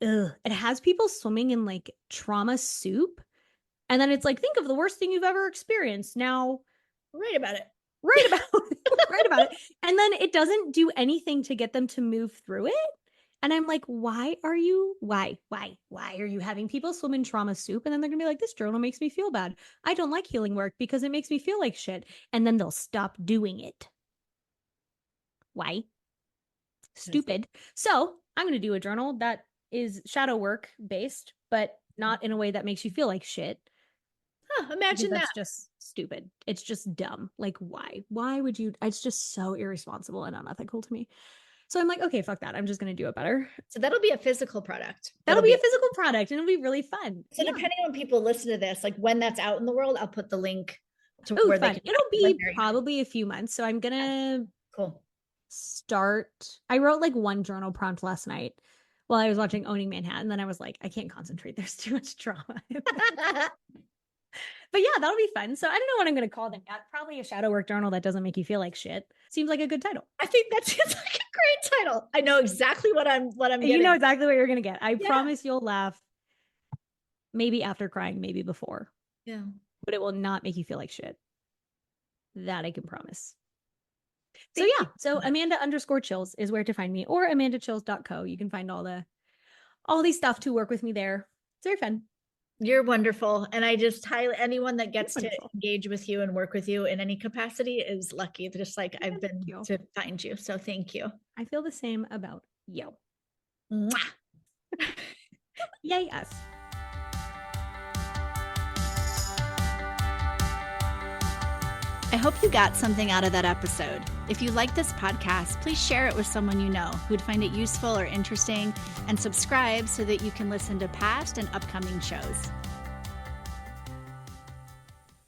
ugh, it has people swimming in like trauma soup. And then it's like, think of the worst thing you've ever experienced. Now, write about it. Write about it. And then it doesn't do anything to get them to move through it. And I'm like, why are you having people swim in trauma soup? And then they're gonna be like, this journal makes me feel bad. I don't like healing work because it makes me feel like shit. And then they'll stop doing it. Why? Stupid. So I'm gonna do a journal that is shadow work based, but not in a way that makes you feel like shit. Imagine that. That's just stupid. It's just dumb. Like, why? Why would you? It's just so irresponsible and unethical to me. So I'm like, okay, fuck that. I'm just going to do it better. So that'll be a physical product. That'll be a physical product and it'll be really fun. So depending on when people listen to this, like when that's out in the world, I'll put the link to where fun. they can. It'll be probably a few months. So I'm going to start. I wrote like one journal prompt last night while I was watching Owning Manhattan. Then I was like, I can't concentrate. There's too much drama. But yeah, that'll be fun. So I don't know what I'm going to call them yet. Probably a shadow work journal that doesn't make you feel like shit. Seems like a good title. I think that seems like a great title. I know exactly what I'm getting. You know exactly what you're going to get. I promise you'll laugh. Maybe after crying, maybe before. Yeah. But it will not make you feel like shit. That I can promise. So yeah. So Amanda_Chills is where to find me, or AmandaChills.co. You can find all the stuff to work with me there. It's very fun. You're wonderful. And I just highly, anyone that gets to engage with you and work with you in any capacity is lucky, just like I've been to find you. So thank you. I feel the same about you. Mwah. Yay us. I hope you got something out of that episode. If you like this podcast, please share it with someone you know who would find it useful or interesting, and subscribe so that you can listen to past and upcoming shows.